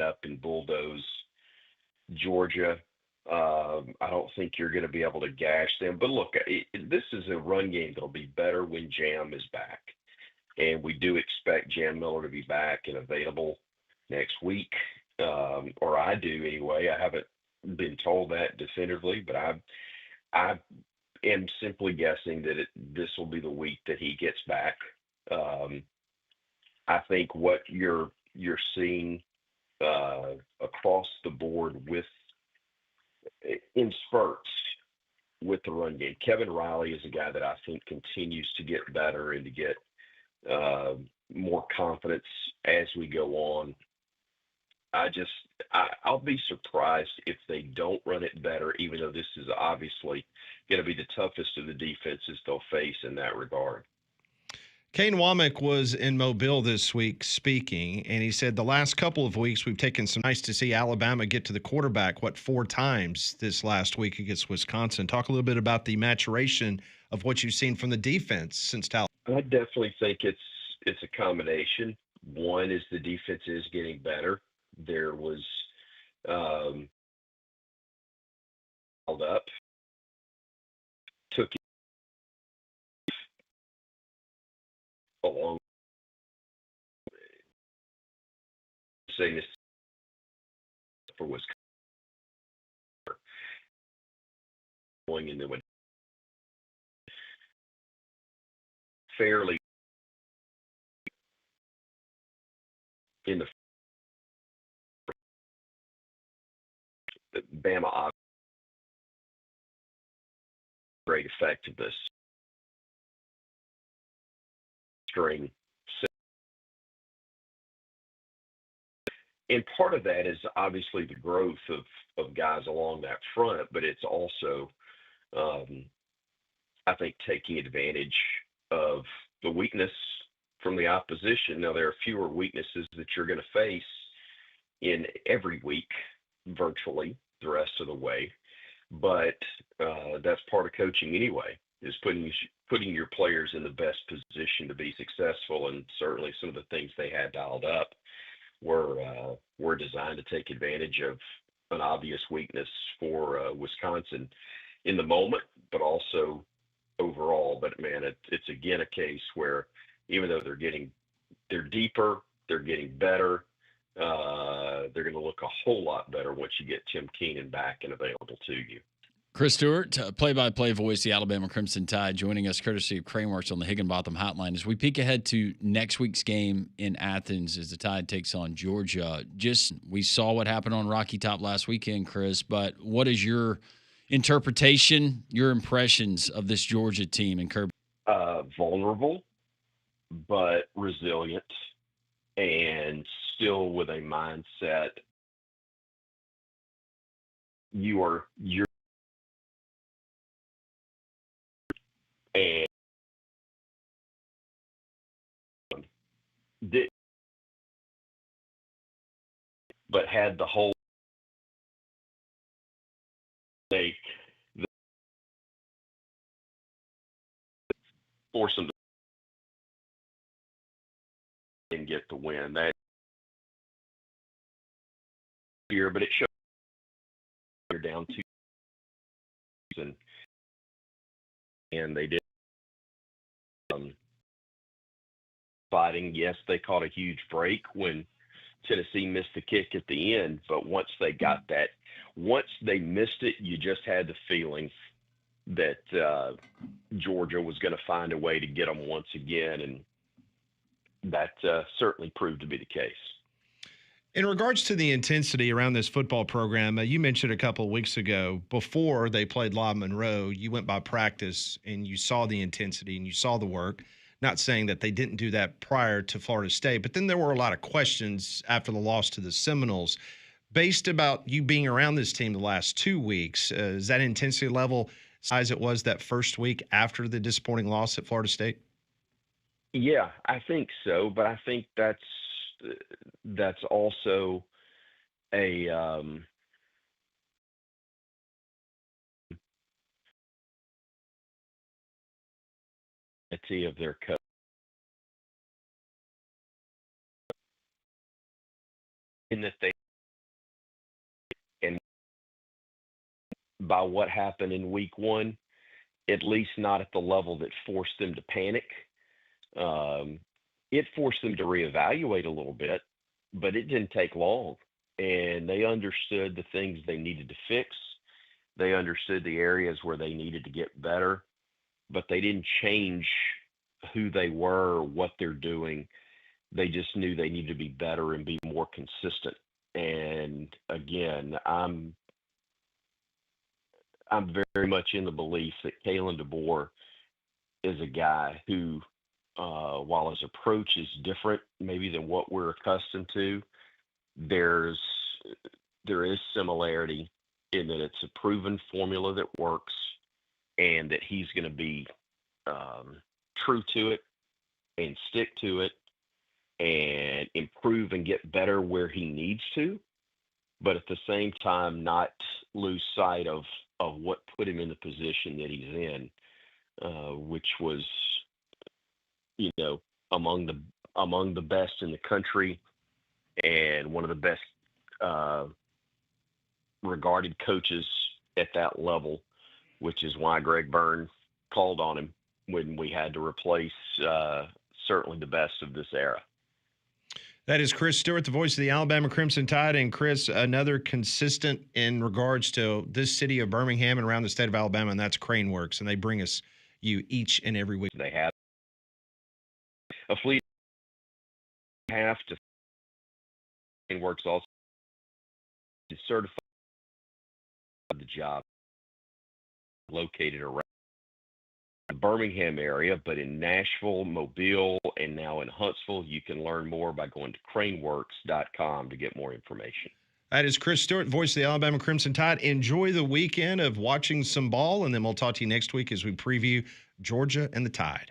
up and bulldoze Georgia. I don't think you're going to be able to gash them. But look, this is a run game that'll be better when Jam is back. And we do expect Jam Miller to be back and available next week, or I do anyway. I haven't been told that definitively, but I am simply guessing that this will be the week that he gets back. Um, I think what you're seeing across the board with in spurts with the run game. Kevin Riley is a guy that I think continues to get better and to get uh, more confidence as we go on. I just I'll be surprised if they don't run it better, even though this is obviously going to be the toughest of the defenses they'll face in that regard. Kane Womack was in Mobile this week speaking, and he said the last couple of weeks we've taken some nice to see Alabama get to the quarterback, four times this last week against Wisconsin. Talk a little bit about the maturation of what you've seen from the defense since Tal. I definitely think it's a combination. One is the defense is getting better. There was um, held up, took it along, saying this for Wisconsin going into it fairly in the Bama great effectiveness string. And part of that is obviously the growth of guys along that front, but it's also, um, I think, taking advantage of the weakness from the opposition. Now, there are fewer weaknesses that you're going to face in every week, virtually the rest of the way, but that's part of coaching anyway, is putting your players in the best position to be successful. And certainly some of the things they had dialed up were designed to take advantage of an obvious weakness for Wisconsin in the moment, but also overall. But man, it's again a case where even though they're deeper, they're getting better. They're going to look a whole lot better once you get Tim Keenan back and available to you. Chris Stewart, play-by-play voice, the Alabama Crimson Tide, joining us courtesy of Craneworks on the Higginbotham Hotline. As we peek ahead to next week's game in Athens as the Tide takes on Georgia, we saw what happened on Rocky Top last weekend, Chris, but what is your interpretation, your impressions of this Georgia team and Kirby? Vulnerable, but resilient, and still with a mindset. You're and did, but had the whole stake force them to and get the win that year. But it showed they're down two, and they did fighting. Yes, they caught a huge break when Tennessee missed the kick at the end, but once they missed it, you just had the feeling that Georgia was going to find a way to get them once again, and that certainly proved to be the case. In regards to the intensity around this football program, you mentioned a couple of weeks ago, before they played La Monroe, you went by practice and you saw the intensity and you saw the work. Not saying that they didn't do that prior to Florida State, but then there were a lot of questions after the loss to the Seminoles. Based about you being around this team the last 2 weeks, is that intensity level as it was that first week after the disappointing loss at Florida State? Yeah, I think so, but I think that's also a of their coach in that they by what happened in week one, at least not at the level that forced them to panic. Um, it forced them to reevaluate a little bit, but it didn't take long. And they understood the things they needed to fix. They understood the areas where they needed to get better, but they didn't change who they were or what they're doing. They just knew they needed to be better and be more consistent. And again, I'm very much in the belief that Kalen DeBoer is a guy who, while his approach is different, maybe than what we're accustomed to, there's there is similarity in that it's a proven formula that works, and that he's going to be um, true to it and stick to it and improve and get better where he needs to, but at the same time not lose sight of what put him in the position that he's in, which was, you know, among the best in the country and one of the best uh, regarded coaches at that level, which is why Greg Byrne called on him when we had to replace certainly the best of this era. That is Chris Stewart, the voice of the Alabama Crimson Tide. And Chris, another consistent in regards to this city of Birmingham and around the state of Alabama, and that's Crane Works. And they bring us you each and every week. They have a fleet half to works also is certified the job located around the Birmingham area, but in Nashville, Mobile, and now in Huntsville. You can learn more by going to craneworks.com to get more information. That is Chris Stewart, voice of the Alabama Crimson Tide. Enjoy the weekend of watching some ball, and then we'll talk to you next week as we preview Georgia and the Tide.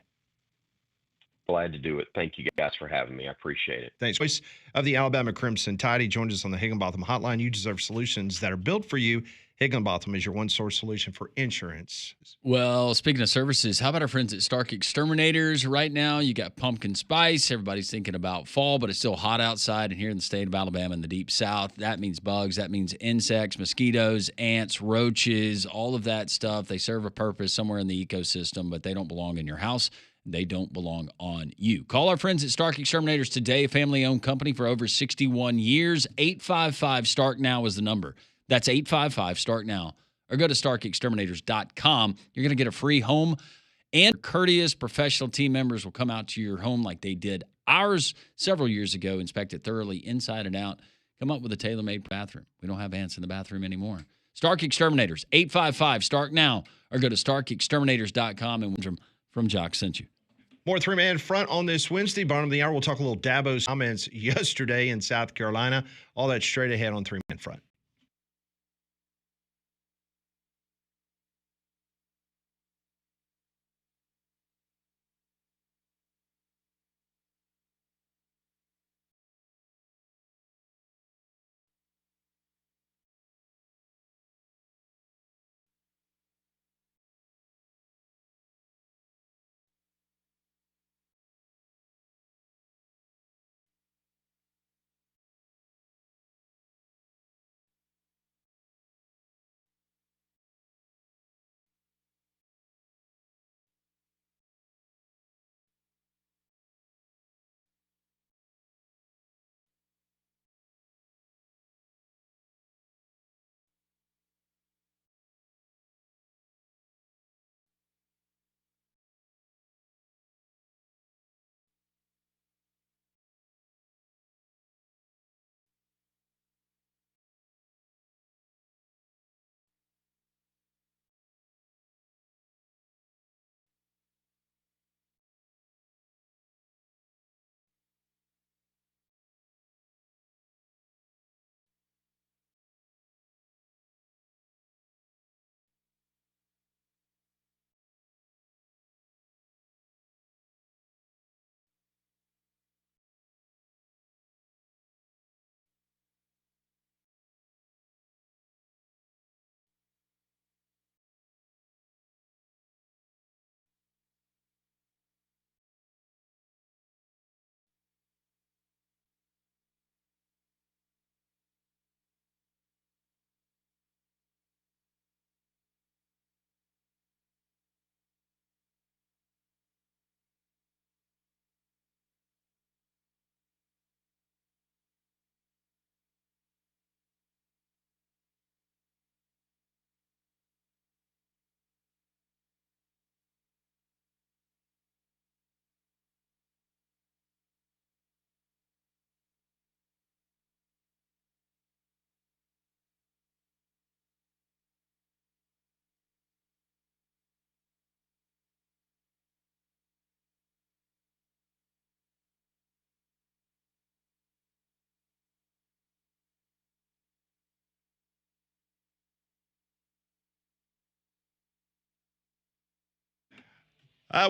Glad to do it. Thank you guys for having me. I appreciate it. Thanks. Voice of the Alabama Crimson Tide. He joins us on the Higginbotham Hotline. You deserve solutions that are built for you. Higginbotham is your one-source solution for insurance. Well, speaking of services, how about our friends at Stark Exterminators? Right now, you got pumpkin spice. Everybody's thinking about fall, but it's still hot outside. And here in the state of Alabama in the deep south, that means bugs. That means insects, mosquitoes, ants, roaches, all of that stuff. They serve a purpose somewhere in the ecosystem, but they don't belong in your house. They don't belong on you. Call our friends at Stark Exterminators today, a family-owned company for over 61 years. 855-STARK-NOW is the number. That's 855-STARK-NOW. Or go to starkexterminators.com. You're going to get a free home, and courteous professional team members will come out to your home like they did ours several years ago, inspect it thoroughly inside and out, come up with a tailor-made bathroom. We don't have ants in the bathroom anymore. Stark Exterminators, 855-STARK-NOW. Or go to starkexterminators.com, and from Jock sent you. More three-man front on this Wednesday. Bottom of the hour, we'll talk a little Dabo's comments yesterday in South Carolina. All that straight ahead on three-man front.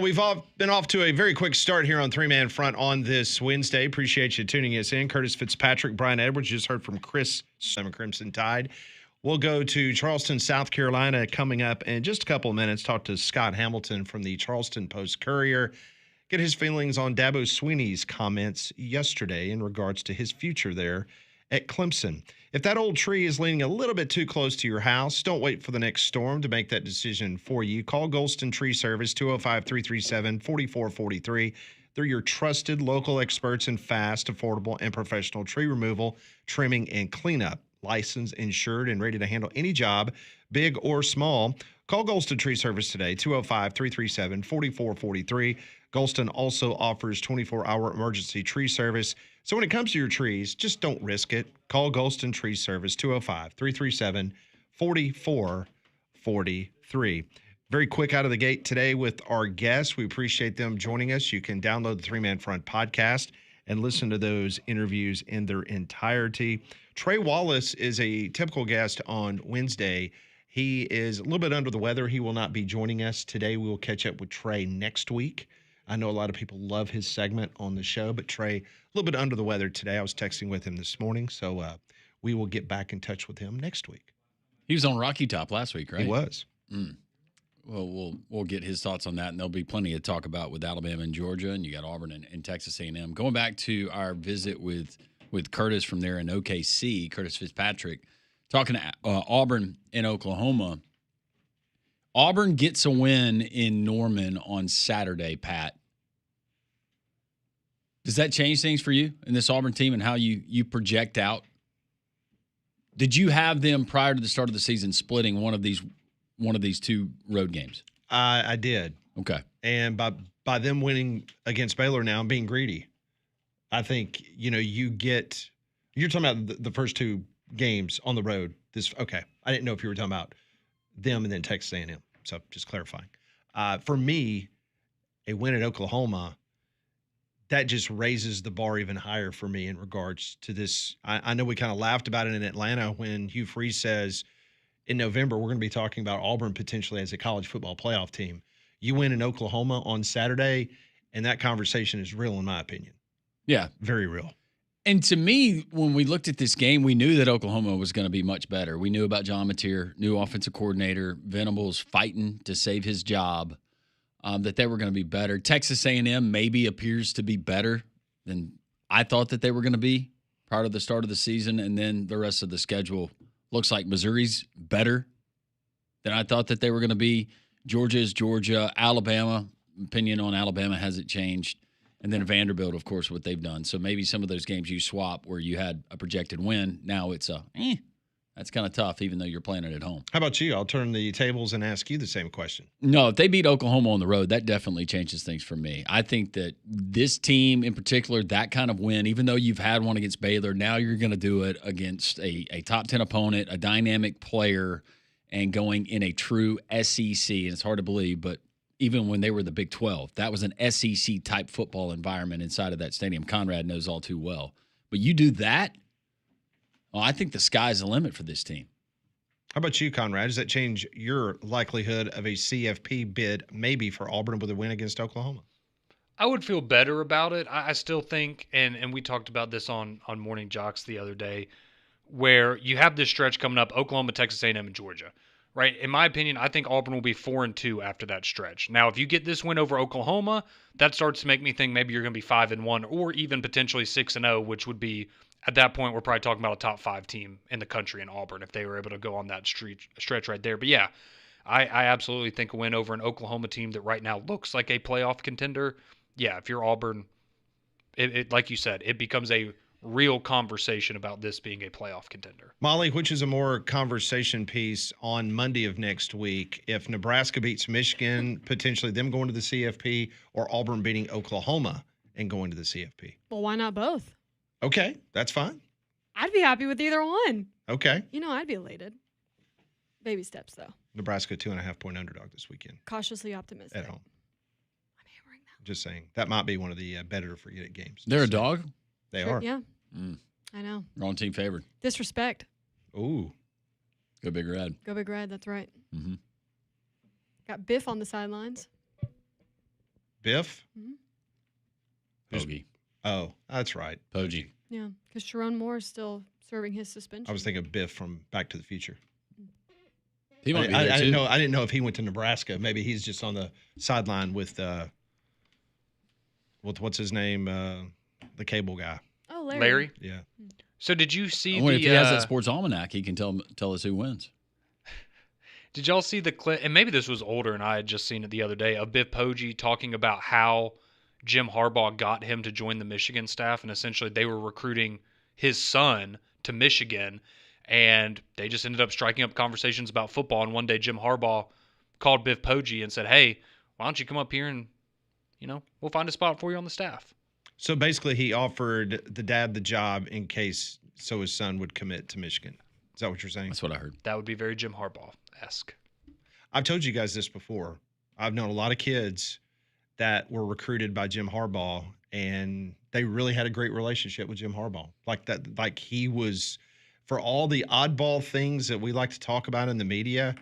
We've all been off to a very quick start here on Three Man Front on this Wednesday. Appreciate you tuning us in. Curtis Fitzpatrick, Brian Edwards. Just heard from Chris, Crimson Tide. We'll go to Charleston, South Carolina coming up in just a couple of minutes. Talk to Scott Hamilton from the Charleston Post-Courier. Get his feelings on Dabo Swinney's comments yesterday in regards to his future there at Clemson. If that old tree is leaning a little bit too close to your house, don't wait for the next storm to make that decision for you. Call Golston Tree Service, 205-337-4443. They're your trusted local experts in fast, affordable, and professional tree removal, trimming, and cleanup. Licensed, insured, and ready to handle any job, big or small. Call Golston Tree Service today, 205-337-4443. Golston also offers 24-hour emergency tree service. So when it comes to your trees, just don't risk it. Call Golston Tree Service, 205-337-4443. Very quick out of the gate today with our guests. We appreciate them joining us. You can download the Three Man Front podcast and listen to those interviews in their entirety. Trey Wallace is a typical guest on Wednesday. He is a little bit under the weather. He will not be joining us today. We will catch up with Trey next week. I know a lot of people love his segment on the show, but Trey, a little bit under the weather today. I was texting with him this morning, so we will get back in touch with him next week. He was on Rocky Top last week, right? He was. Well, we'll get his thoughts on that, and there'll be plenty to talk about with Alabama and Georgia, and you got Auburn and Texas A&M. Going back to our visit with Curtis from there in OKC, Curtis Fitzpatrick, talking to Auburn in Oklahoma. Auburn gets a win in Norman on Saturday, Pat. Does that change things for you in this Auburn team and how you project out? Did you have them prior to the start of the season splitting one of these two road games? I did. Okay. And by them winning against Baylor now, I'm being greedy. I think, you're talking about the first two games on the road. Okay. I didn't know if you were talking about them and then Texas A&M. So just clarifying. For me, a win at Oklahoma, that just raises the bar even higher for me in regards to this. I know we kind of laughed about it in Atlanta when Hugh Freeze says in November, we're going to be talking about Auburn potentially as a college football playoff team. You win in Oklahoma on Saturday, and that conversation is real in my opinion. Yeah. Very real. And to me, when we looked at this game, we knew that Oklahoma was going to be much better. We knew about John Mateer, new offensive coordinator, Venables fighting to save his job, that they were going to be better. Texas A&M maybe appears to be better than I thought that they were going to be prior to the start of the season, and then the rest of the schedule looks like Missouri's better than I thought that they were going to be. Georgia is Georgia. Alabama, opinion on Alabama hasn't changed. And then Vanderbilt, of course, what they've done. So maybe some of those games you swap where you had a projected win, now it's that's kind of tough, even though you're playing it at home. How about you? I'll turn the tables and ask you the same question. No, if they beat Oklahoma on the road, that definitely changes things for me. I think that this team in particular, that kind of win, even though you've had one against Baylor, now you're going to do it against a top 10 opponent, a dynamic player, and going in a true SEC. And it's hard to believe, but even when they were the Big 12, that was an SEC-type football environment inside of that stadium. Conrad knows all too well. But you do that, well, I think the sky's the limit for this team. How about you, Conrad? Does that change your likelihood of a CFP bid maybe for Auburn with a win against Oklahoma? I would feel better about it. I still think, and we talked about this on Morning Jocks the other day, where you have this stretch coming up, Oklahoma, Texas A&M, and Georgia. Right? In my opinion, I think Auburn will be 4-2 after that stretch. Now, if you get this win over Oklahoma, that starts to make me think maybe you're going to be 5-1 or even potentially 6-0, which would be, at that point, we're probably talking about a top 5 team in the country in Auburn if they were able to go on that stretch right there. But yeah, I absolutely think a win over an Oklahoma team that right now looks like a playoff contender. Yeah, if you're Auburn, it like you said, it becomes a real conversation about this being a playoff contender. Molly, which is a more conversation piece on Monday of next week? If Nebraska beats Michigan, potentially them going to the CFP, or Auburn beating Oklahoma and going to the CFP? Well, why not both? Okay, that's fine. I'd be happy with either one. Okay. I'd be elated. Baby steps, though. Nebraska 2.5-point underdog this weekend. Cautiously optimistic. At home. I'm hammering them. Just saying. That might be one of the better to forget it games. They're a dog? They are. Yeah. I know. Wrong team favored. Disrespect. Ooh. Go Big Red. Go Big Red. That's right. Mm-hmm. Got Biff on the sidelines. Biff? Who's- Poggi. Oh, that's right. Poggi. Yeah, because Sharon Moore is still serving his suspension. I was thinking Biff from Back to the Future. He might be I there, didn't too. know. I didn't know if he went to Nebraska. Maybe he's just on the sideline with what's his name, the cable guy. Oh, Larry. Larry. Yeah. So did you see I wonder the? if he has that sports almanac, he can tell us who wins. Did y'all see the clip? And maybe this was older, and I had just seen it the other day of Biff Poggi talking about how Jim Harbaugh got him to join the Michigan staff, and essentially they were recruiting his son to Michigan, and they just ended up striking up conversations about football. And one day Jim Harbaugh called Biff Poggi and said, "Hey, why don't you come up here and, we'll find a spot for you on the staff." So basically, he offered the dad the job in case so his son would commit to Michigan. Is that what you're saying? That's what I heard. That would be very Jim Harbaugh-esque. I've told you guys this before. I've known a lot of kids that were recruited by Jim Harbaugh, and they really had a great relationship with Jim Harbaugh. Like that, like he was, for all the oddball things that we like to talk about in the media,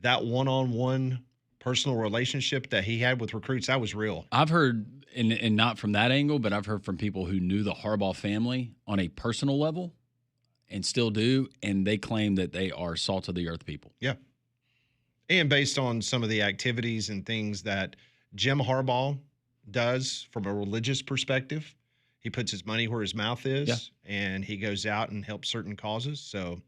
that one-on-one personal relationship that he had with recruits, that was real. I've heard, and not from that angle, but I've heard from people who knew the Harbaugh family on a personal level and still do, and they claim that they are salt of the earth people. Yeah. And based on some of the activities and things that Jim Harbaugh does from a religious perspective, he puts his money where his mouth is, and he goes out and helps certain causes. So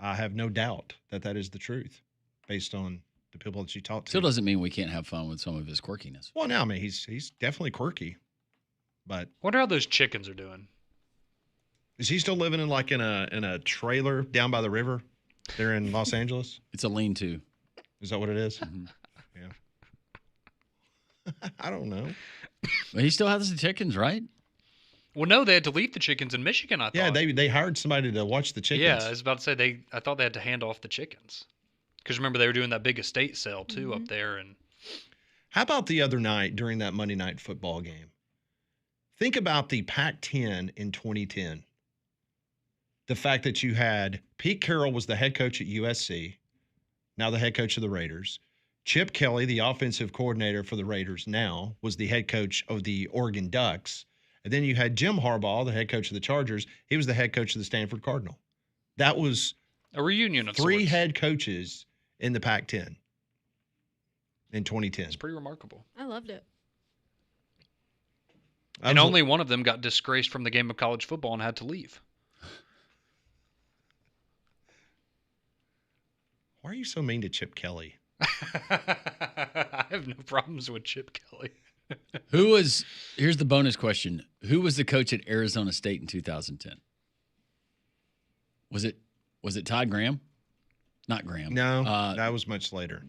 I have no doubt that that is the truth based on the people that you talk to. Still doesn't mean we can't have fun with some of his quirkiness. Well, no, I mean, he's definitely quirky, but Wonder how those chickens are doing. is he still living in a trailer down by the river there in Los Angeles? It's a lean-to. Is that what it is? Mhm. Yeah. I don't know. But he still has the chickens, right? Well, no, they had to leave the chickens in Michigan, I thought. Yeah, they hired somebody to watch the chickens. Yeah, I was about to say I thought they had to hand off the chickens. Because remember, they were doing that big estate sale, too, up there. And How about the other night during that Monday night football game? Think about the Pac-10 in 2010. The fact that you had Pete Carroll was the head coach at USC, now the head coach of the Raiders. Chip Kelly, the offensive coordinator for the Raiders now, was the head coach of the Oregon Ducks. And then you had Jim Harbaugh, the head coach of the Chargers. He was the head coach of the Stanford Cardinal. That was a reunion of three sorts. head coaches in the Pac-10 in 2010. It's pretty remarkable. I loved it. And only one of them got disgraced from the game of college football and had to leave. Why are you so mean to Chip Kelly? I have no problems with Chip Kelly. Here's the bonus question. Who was the coach at Arizona State in 2010? Was it Todd Graham? Not Graham. No, that was much later.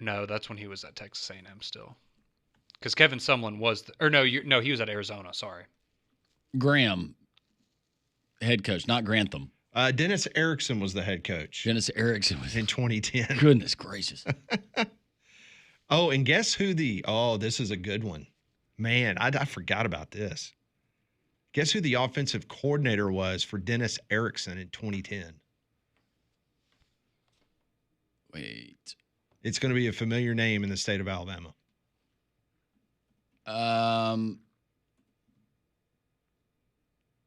No, that's when he was at Texas A&M still. Because Kevin Sumlin was, he was at Arizona. Sorry, Graham, head coach, not Grantham. Dennis Erickson was the head coach Dennis Erickson was in 2010. Goodness gracious. Oh, and guess who this is a good one. Man, I forgot about this. Guess who the offensive coordinator was for Dennis Erickson in 2010? Wait. It's going to be a familiar name in the state of Alabama.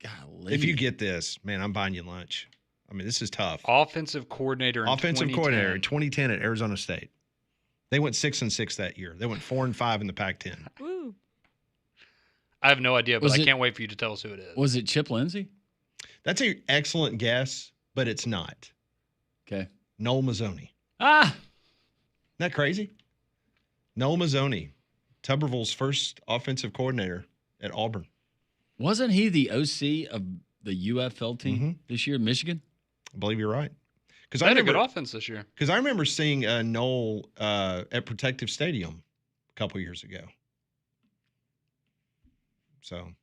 Golly. If you get this, man, I'm buying you lunch. I mean, this is tough. offensive coordinator. In Offensive 2010. coordinator in 2010 at Arizona State. They went 6-6 that year. They went 4-5 in the Pac-10. Woo. I have no idea, but I Was it- can't wait for you to tell us who it is. Was it Chip Lindsey? That's an excellent guess, but it's not. Okay. Noel Mazzoni. Ah, Isn't that crazy? Noel Mazzoni, Tuberville's first offensive coordinator at Auburn. wasn't he the OC of the UFL team Mhm. this year, Michigan? I believe you're right. Because They had a good offense this year. Because I remember seeing Noel at Protective Stadium a couple years ago. So,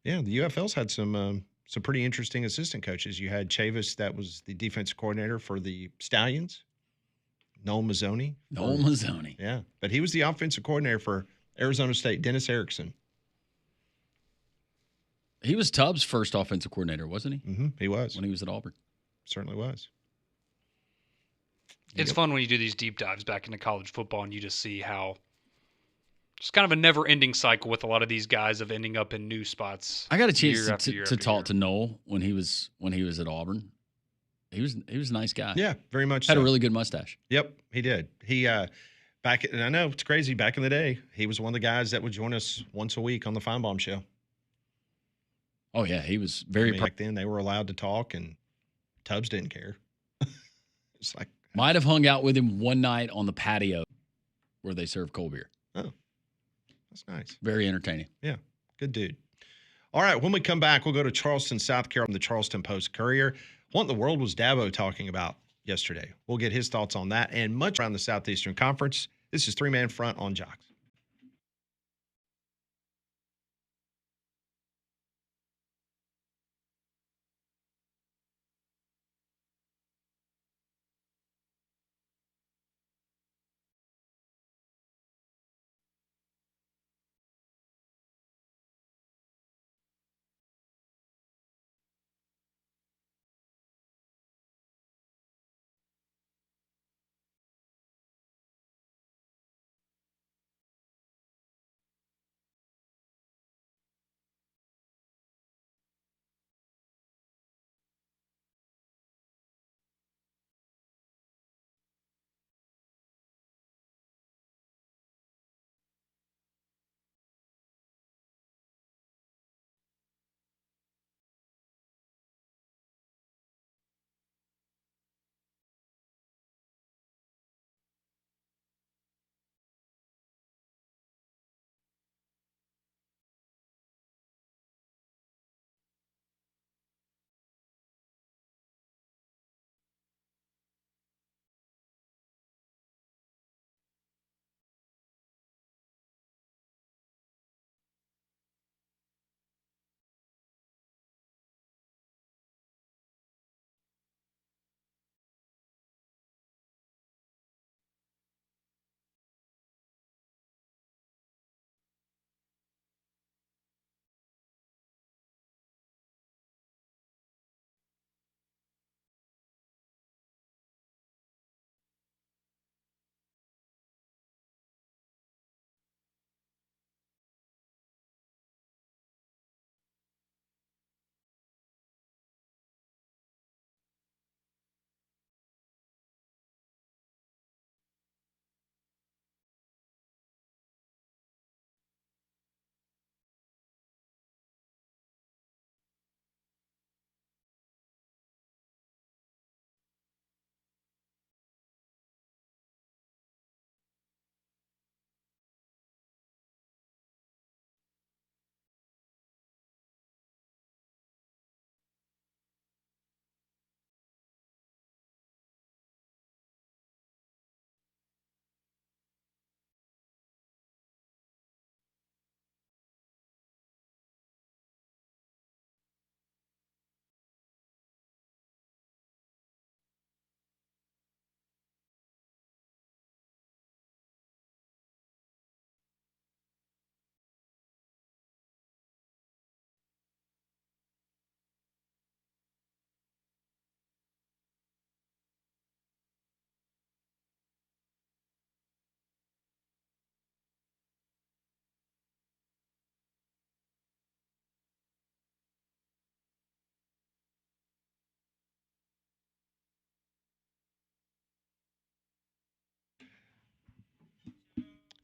yeah, the UFL's had some pretty interesting assistant coaches. You had Chavis, that was the defensive coordinator for the Stallions. Noel Mazzoni. Noel Mazzoni. Yeah, but he was the offensive coordinator for Arizona State, Dennis Erickson. He was Tubbs' first offensive coordinator, wasn't he? Mm-hmm, he was. When he was at Auburn. Certainly was. It's fun when you do these deep dives back into college football and you just see how It's kind of a never-ending cycle with a lot of these guys of ending up in new spots. I got a chance year after year to after talk year. to Noel when he was at Auburn. He was a nice guy. Yeah, very much Had so. a really good mustache. Yep, he did. He and I know it's crazy. Back in the day, he was one of the guys that would join us once a week on the Feinbaum show. Oh yeah, he was very. Back then, they were allowed to talk, and Tubbs didn't care. It's like Might have hung out with him one night on the patio where they serve cold beer. oh, that's nice. Very entertaining. Yeah, good dude. All right, when we come back, we'll go to Charleston, South Carolina, the Charleston Post-Courier. What in the world was Dabo talking about yesterday? We'll get his thoughts on that and much around the Southeastern Conference. This is Three Man Front on Jocks.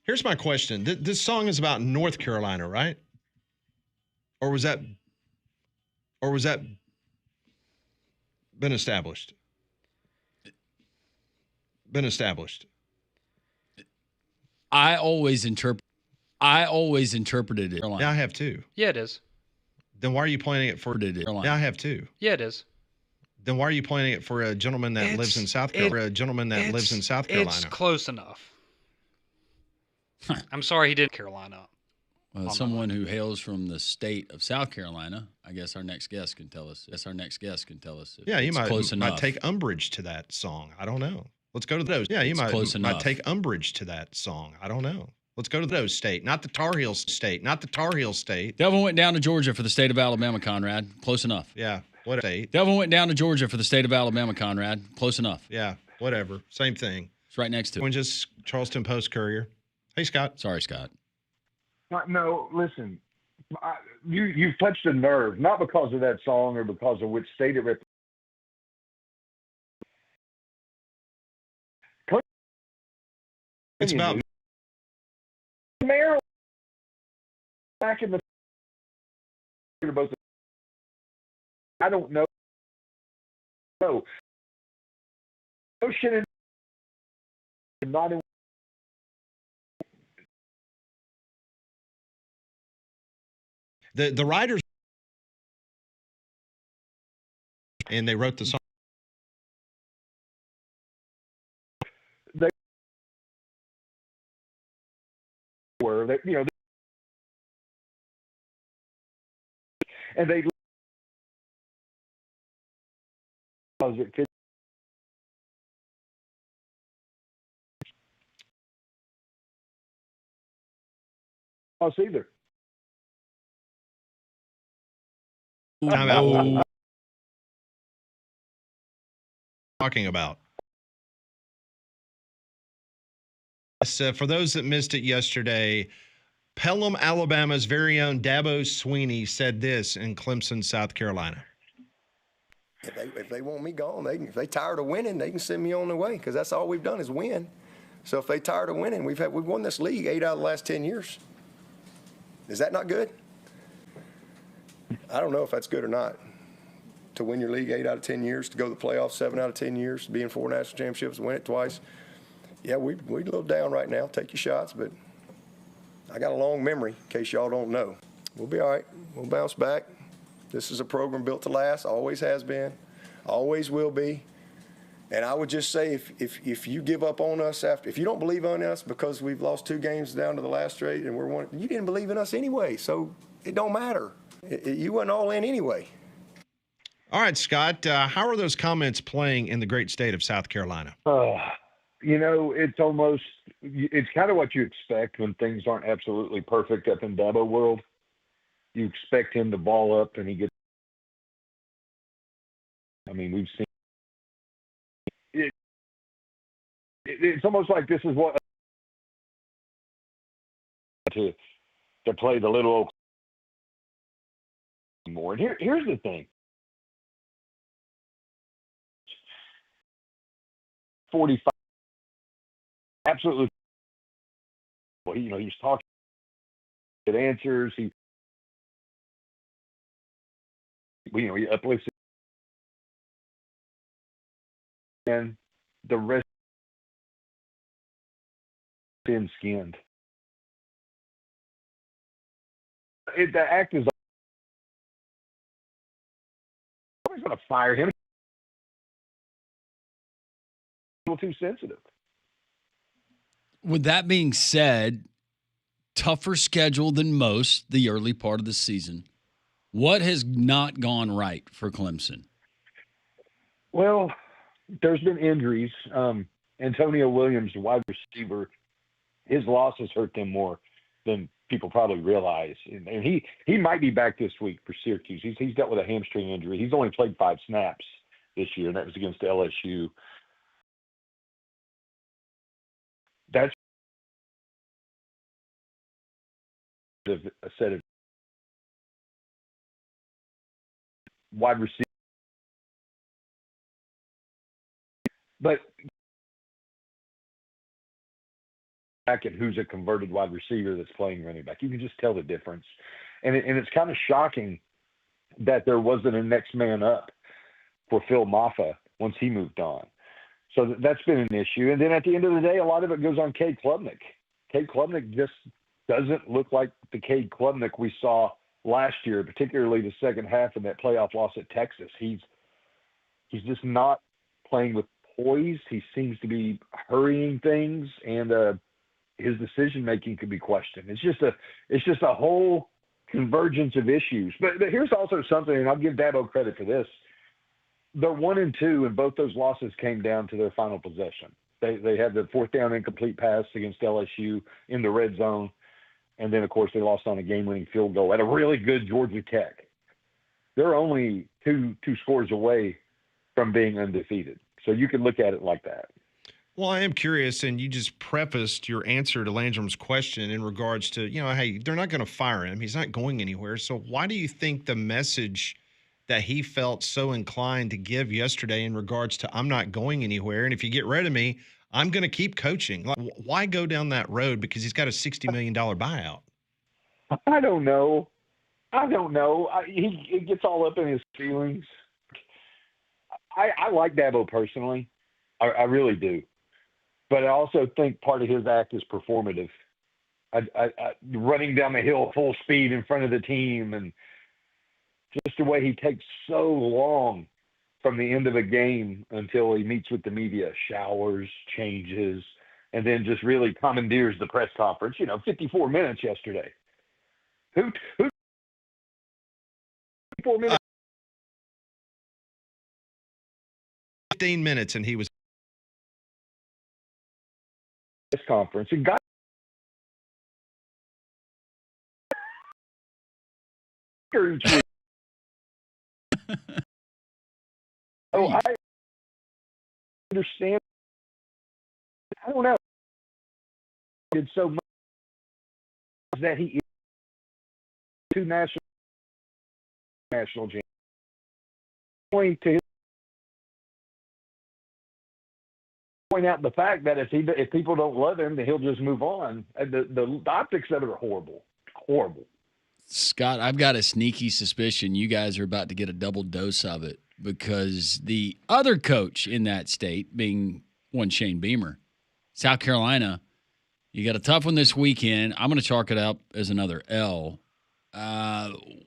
Here's my question. This song is about North Carolina, right? Or was that been established? Been established. I always interpreted it. Yeah, I have too. Yeah, it is. Then why are you playing it for? Yeah, I have too. Yeah, it is. Then why are you playing it for a gentleman that lives in South Carolina? It's close enough. I'm sorry he didn't Carolina. Well, someone who hails from the state of South Carolina, I guess our next guest can tell us. Yeah, you might might take umbrage to that song. I don't know. Let's go to those. Yeah, you might take umbrage to that song. I don't know. Let's go to those state, not the Tar Heel state, Devil went down to Georgia for the state of Alabama, Conrad. Close enough. Yeah, what state? Devil went down to Georgia for the state of Alabama, Conrad. Close enough. Yeah, whatever. Same thing. It's right next to it. Just Charleston Post-Courier. Hey, Scott. Sorry, Scott. No, listen, you've touched a nerve, not because of that song or because of which state it represents. It's about Maryland back in the both. I don't know. No shit. Not in. the writers, and they wrote the song. They were, and they because it could us either. Time out. Talking about. For those that missed it yesterday, Pelham, Alabama's very own Dabo Sweeney said this in Clemson, South Carolina. If they want me gone, if they tired of winning, they can send me on the way because that's all we've done is win. So if they tired of winning, we've won this league 8 out of the last 10 years. Is that not good? I don't know if that's good or not. To win your league 8 out of 10 years, to go to the playoffs 7 out of 10 years, to be in 4 national championships, win it twice. Yeah, we're a little down right now. Take your shots, but I got a long memory, in case y'all don't know. We'll be all right. We'll bounce back. This is a program built to last, always has been, always will be. And I would just say if you give up on us if you don't believe in us because we've lost 2 games down to the last straight and you didn't believe in us anyway, so it don't matter. You wasn't all in anyway. All right, Scott, how are those comments playing in the great state of South Carolina? It's kind of what you expect when things aren't absolutely perfect up in Dabo world. You expect him to ball up and he gets. I mean, we've seen it. It's almost like this is what to play the little old more. And here's the thing. 45. Absolutely. Well, he's talking. Good answers. He uplifts. And the rest thin-skinned. The act is always going to fire him. A little too sensitive. With that being said, tougher schedule than most the early part of the season. What has not gone right for Clemson? Well, there's been injuries. Antonio Williams, the wide receiver, his losses hurt them more than people probably realize. And he might be back this week for Syracuse. He's dealt with a hamstring injury. He's only played 5 snaps this year, and that was against LSU. That's a set of wide receivers. But back at who's a converted wide receiver that's playing running back, you can just tell the difference. And it's kind of shocking that there wasn't a next man up for Phil Maffa once he moved on. So that's been an issue. And then at the end of the day, a lot of it goes on Cade Klubnik. Cade Klubnik just doesn't look like the Cade Klubnik we saw last year, particularly the second half in that playoff loss at Texas. He's just not playing with poise. He seems to be hurrying things, and his decision-making could be questioned. It's just a whole convergence of issues. But here's also something, and I'll give Dabo credit for this. They're 1-2, and both those losses came down to their final possession. They had the 4th down incomplete pass against LSU in the red zone, and then, of course, they lost on a game-winning field goal at a really good Georgia Tech. They're only two scores away from being undefeated. So you can look at it like that. Well, I am curious, and you just prefaced your answer to Landrum's question in regards to, hey, they're not going to fire him. He's not going anywhere. So why do you think the message that he felt so inclined to give yesterday in regards to I'm not going anywhere, and if you get rid of me, I'm going to keep coaching? Like, why go down that road? Because he's got a $60 million buyout. I don't know. He gets all up in his feelings. I like Dabo personally. I really do. But I also think part of his act is performative. Running down the hill full speed in front of the team, and just the way he takes so long from the end of a game until he meets with the media, showers, changes, and then just really commandeers the press conference. 54 minutes yesterday. Who 54 minutes? 15 minutes, and he was Press conference and got each week. I understand. I don't know. Did so much that he is two national champions. Point out the fact that if people don't love him, then he'll just move on. The optics of it are horrible. Horrible. Scott, I've got a sneaky suspicion you guys are about to get a double dose of it, because the other coach in that state, being one Shane Beamer, South Carolina, you got a tough one this weekend. I'm going to chalk it up as another L.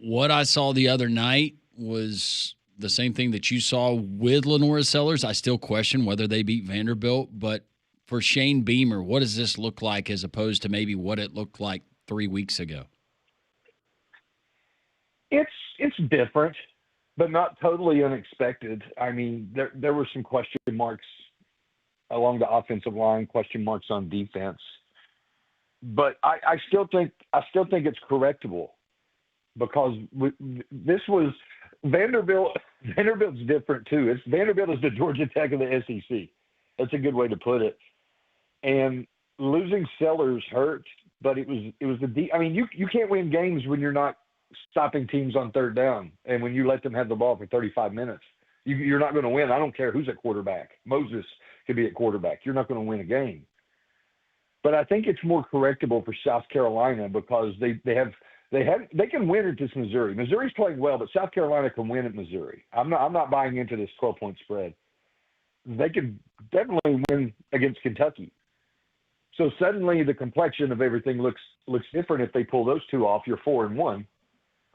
What I saw the other night was the same thing that you saw with Lenora Sellers. I still question whether they beat Vanderbilt, but for Shane Beamer, what does this look like as opposed to maybe what it looked like 3 weeks ago? It's different, but not totally unexpected. I mean, there were some question marks along the offensive line, question marks on defense, but I still think it's correctable, because this was Vanderbilt. Vanderbilt's different too. Vanderbilt is the Georgia Tech of the SEC. That's a good way to put it. And losing Sellers hurt, but it was I mean, you can't win games when you're not stopping teams on third down, and when you let them have the ball for 35 minutes. You're not going to win. I don't care who's at quarterback. Moses could be at quarterback. You're not going to win a game. But I think it's more correctable for South Carolina, because they can win at this Missouri. Missouri's playing well, but South Carolina can win at Missouri. I'm not buying into this 12-point spread. They could definitely win against Kentucky. So suddenly the complexion of everything looks different if they pull those two off. You're 4-1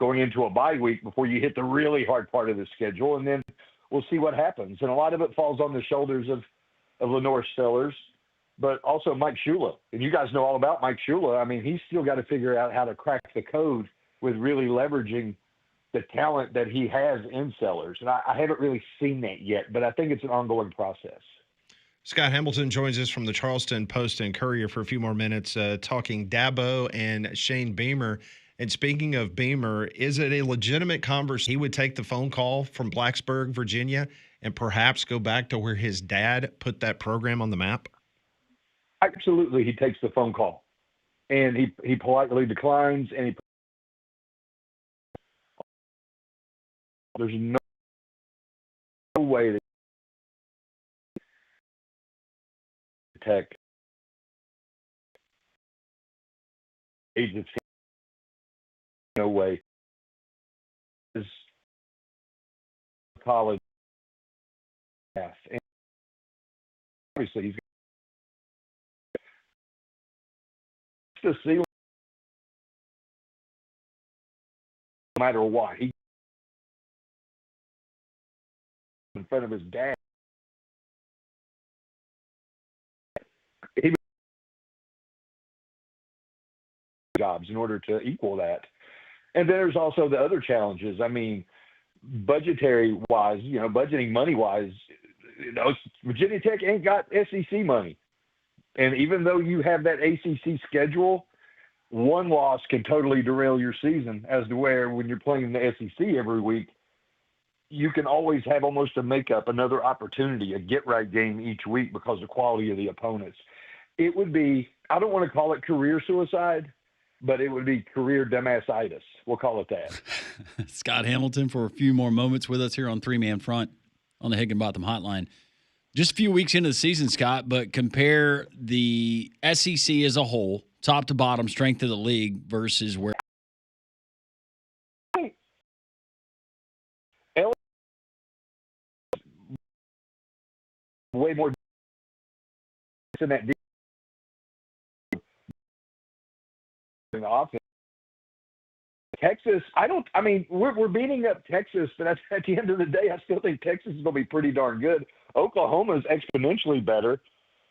going into a bye week before you hit the really hard part of the schedule, and then we'll see what happens. And a lot of it falls on the shoulders of Lenore Sellers, but also Mike Shula. And you guys know all about Mike Shula. I mean, he's still got to figure out how to crack the code with really leveraging the talent that he has in Sellers. And I haven't really seen that yet, but I think it's an ongoing process. Scott Hamilton joins us from the Charleston Post and Courier for a few more minutes, talking Dabo and Shane Beamer. And speaking of Beamer, is it a legitimate conversation? He would take the phone call from Blacksburg, Virginia, and perhaps go back to where his dad put that program on the map? Absolutely, he takes the phone call, and he politely declines, and there's no way that Tech agency, no way, is college staff, and obviously he's the ceiling no matter what. He in front of his dad. He jobs in order to equal that. And then there's also the other challenges. I mean, budgetary wise, budgeting money wise, Virginia Tech ain't got SEC money. And even though you have that ACC schedule, one loss can totally derail your season, as to where when you're playing the SEC every week, you can always have almost a makeup, another opportunity, a get-right game each week because of the quality of the opponents. It would be, I don't want to call it career suicide, but it would be career dumbassitis. We'll call it that. Scott Hamilton for a few more moments with us here on Three Man Front on the Higginbotham Hotline. Just a few weeks into the season, Scott, but compare the SEC as a whole, top to bottom, strength of the league versus where. Way more than that in the offense. Texas, we're beating up Texas, but at the end of the day, I still think Texas is going to be pretty darn good. Oklahoma is exponentially better.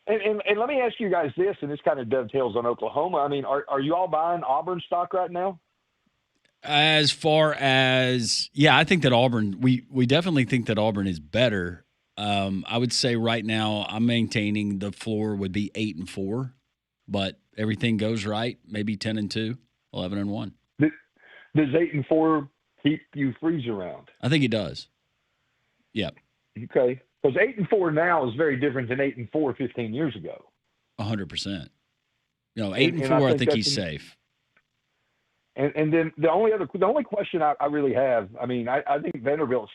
And let me ask you guys this, and this kind of dovetails on Oklahoma. I mean, are you all buying Auburn stock right now? As far as, yeah, I think that Auburn, we definitely think that Auburn is better. I would say right now I'm maintaining the floor would be 8-4, but everything goes right, maybe 10-2, 11-1. Does 8-4 keep you freeze around? I think it does. Yeah. Okay. Because 8-4 now is very different than 8-4 15 years ago. 100%. 8-4, I think he's safe. And then the only question I really have, I mean, I think Vanderbilt's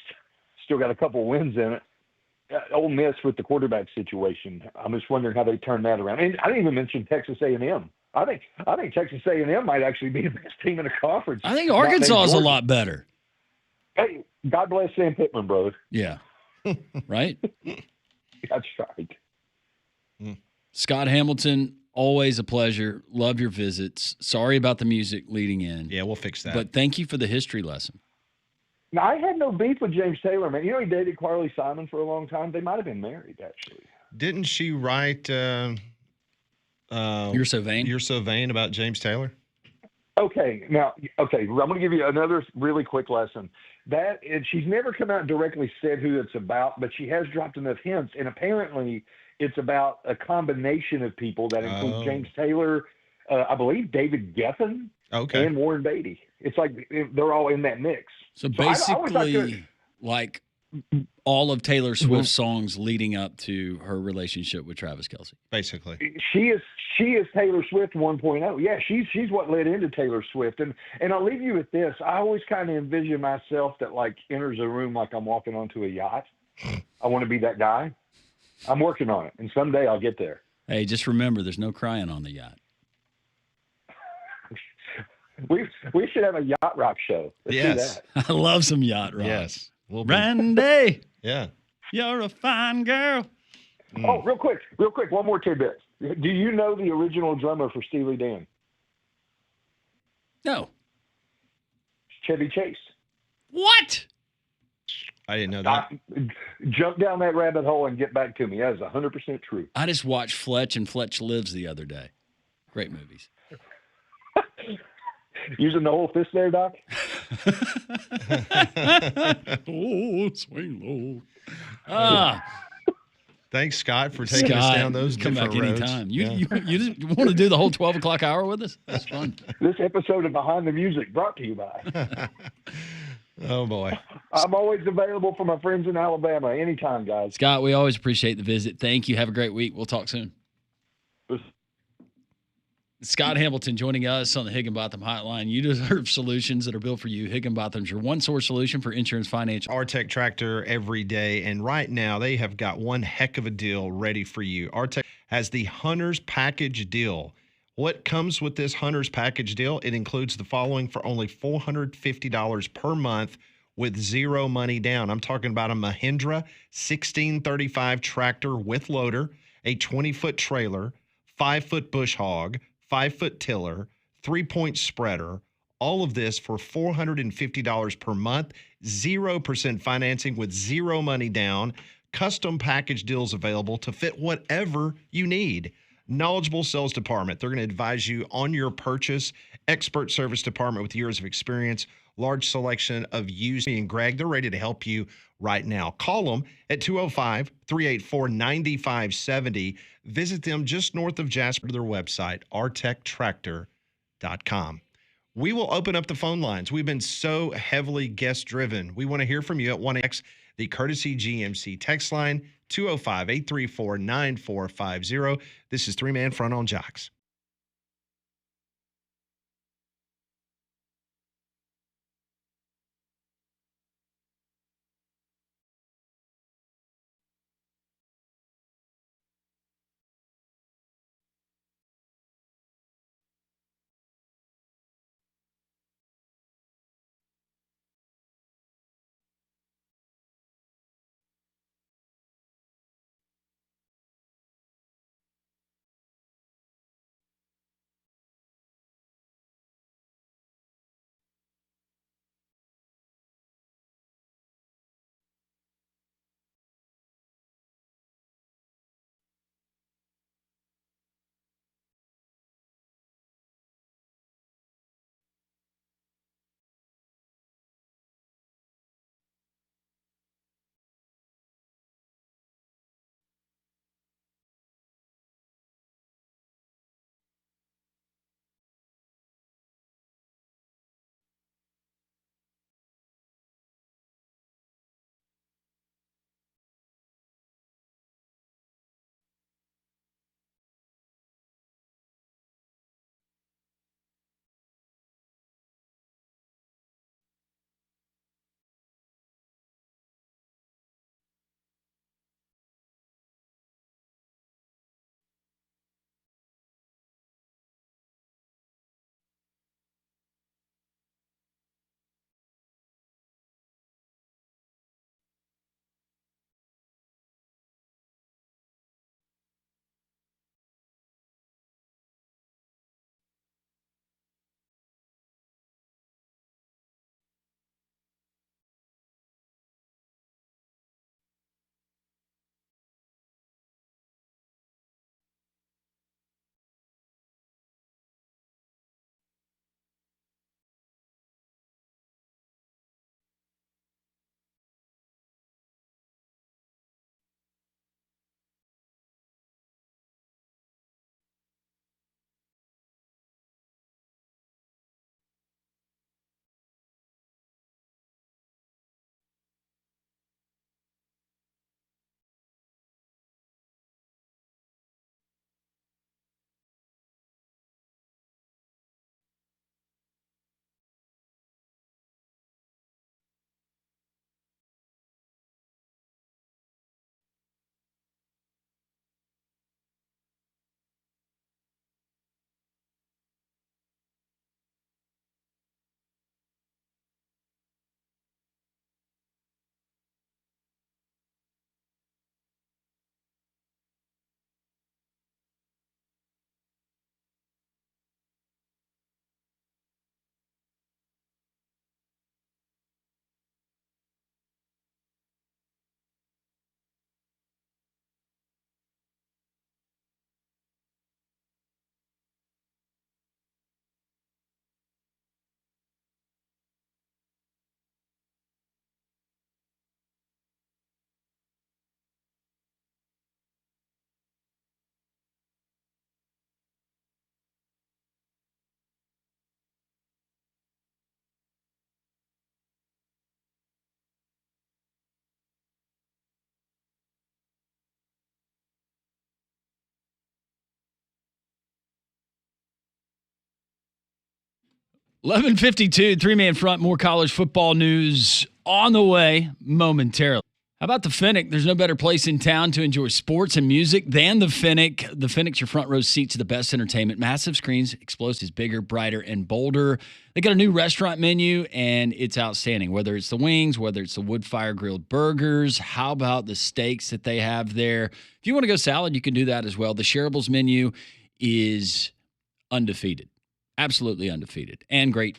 still got a couple wins in it. Ole Miss with the quarterback situation. I'm just wondering how they turn that around. And I didn't even mention Texas A&M. I think Texas A&M might actually be the best team in the conference. I think Arkansas is a lot better. Hey, God bless Sam Pittman, brother. Yeah. Right? That's right. Scott Hamilton, always a pleasure. Love your visits. Sorry about the music leading in. Yeah, we'll fix that. But thank you for the history lesson. Now, I had no beef with James Taylor, man. You know, he dated Carly Simon for a long time. They might have been married, actually. Didn't she write You're So Vain? You're So Vain about James Taylor? Okay, I'm going to give you another really quick lesson. She's never come out and directly said who it's about, but she has dropped enough hints, and apparently it's about a combination of people that include James Taylor, I believe David Geffen, and Warren Beatty. It's like they're all in that mix. So basically, like all of Taylor Swift's songs leading up to her relationship with Travis Kelce. Basically, she is Taylor Swift 1.0. Yeah, she's what led into Taylor Swift. And I'll leave you with this. I always kind of envision myself that like enters a room like I'm walking onto a yacht. I want to be that guy. I'm working on it, and someday I'll get there. Hey, just remember, there's no crying on the yacht. We should have a yacht rock show. Let's do that. I love some yacht rock. Yes. Randy. Yeah. You're a fine girl. Oh, real quick. One more tidbit. Do you know the original drummer for Steely Dan? No. Chevy Chase. What? I didn't know that. Jump down that rabbit hole and get back to me. That is 100% true. I just watched Fletch and Fletch Lives the other day. Great movies. Using the whole fist there, Doc? Oh, swing low. Thanks, Scott, for taking us down those come different back roads. anytime. You just want to do the whole 12 o'clock hour with us? That's fun. This episode of Behind the Music brought to you by. Oh, boy. I'm always available for my friends in Alabama. Anytime, guys. Scott, we always appreciate the visit. Thank you. Have a great week. We'll talk soon. Scott Hamilton joining us on the Higginbotham Hotline. You deserve solutions that are built for you. Higginbotham's your one-source solution for insurance financial. Artec Tractor every day, and right now they have got one heck of a deal ready for you. Artec has the Hunter's Package deal. What comes with this Hunter's Package deal? It includes the following for only $450 per month with zero money down. I'm talking about a Mahindra 1635 tractor with loader, a 20-foot trailer, 5-foot bush hog, 5-foot tiller, 3-point spreader, all of this for $450 per month, 0% financing with zero money down, custom package deals available to fit whatever you need. Knowledgeable sales department. They're going to advise you on your purchase. Expert service department with years of experience. Large selection of used. And Greg, they're ready to help you right now. Call them at 205-384-9570. Visit them just north of Jasper. Their website, rtectractor.com. we will open up the phone lines. We've been so heavily guest driven. We want to hear from you at 1X, the Courtesy GMC text line, 205-834-9450. This is Three Man Front on Jocks. $11:52, Three-Man Front, more college football news on the way momentarily. How about the Finnick? There's no better place in town to enjoy sports and music than the Finnick. The Finnick's your front row seat to the best entertainment. Massive screens, explosives, bigger, brighter, and bolder. They got a new restaurant menu, and it's outstanding. Whether it's the wings, whether it's the wood-fire grilled burgers, how about the steaks that they have there? If you want to go salad, you can do that as well. The shareables menu is undefeated. Absolutely undefeated. And great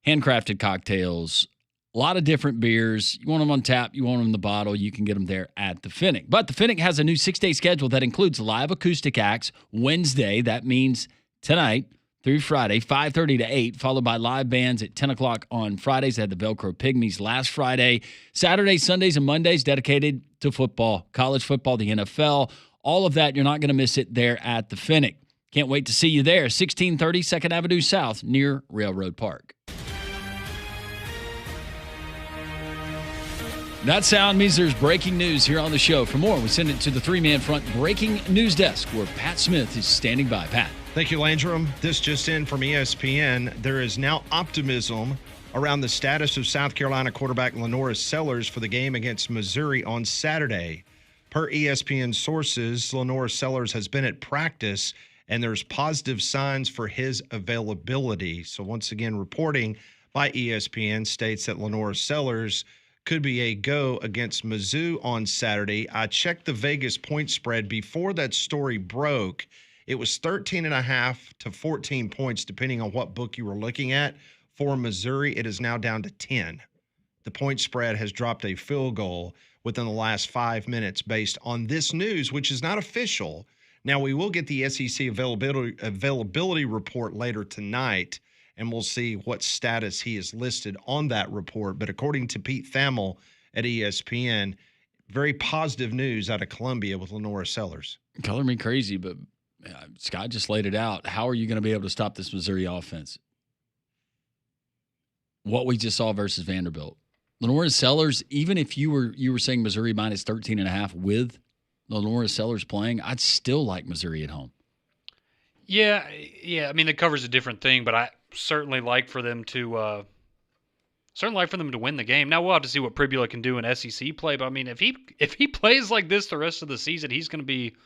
handcrafted cocktails. A lot of different beers. You want them on tap, you want them in the bottle, you can get them there at the Finnick. But the Finnick has a new 6-day schedule that includes live acoustic acts Wednesday. That means tonight through Friday, 5:30 to 8, followed by live bands at 10 o'clock on Fridays. They had the Velcro Pygmies last Friday. Saturdays, Sundays, and Mondays dedicated to football, college football, the NFL. All of that, you're not going to miss it there at the Finnick. Can't wait to see you there. 1630 2nd Avenue South near Railroad Park. That sound means there's breaking news here on the show. For more, we send it to the three-man front breaking news desk where Pat Smith is standing by. Pat. Thank you, Landrum. This just in from ESPN. There is now optimism around the status of South Carolina quarterback Lenora Sellers for the game against Missouri on Saturday. Per ESPN sources, Lenora Sellers has been at practice, and there's positive signs for his availability. So once again, reporting by ESPN states that Lenora Sellers could be a go against Mizzou on Saturday. I checked the Vegas point spread before that story broke. It was 13.5 to 14 points, depending on what book you were looking at. For Missouri, it is now down to 10. The point spread has dropped a field goal within the last 5 minutes based on this news, which is not official. Now, we will get the SEC availability report later tonight, and we'll see what status he is listed on that report. But according to Pete Thamel at ESPN, very positive news out of Columbia with Lenora Sellers. Color me crazy, but Scott just laid it out. How are you going to be able to stop this Missouri offense? What we just saw versus Vanderbilt. Lenora Sellers, even if you were saying Missouri minus 13.5 with Lenora Sellers playing, I'd still like Missouri at home. Yeah. I mean, the cover's a different thing, but I certainly like for them to win the game. Now we'll have to see what Pribula can do in SEC play, but I mean, if he plays like this the rest of the season, he's going to be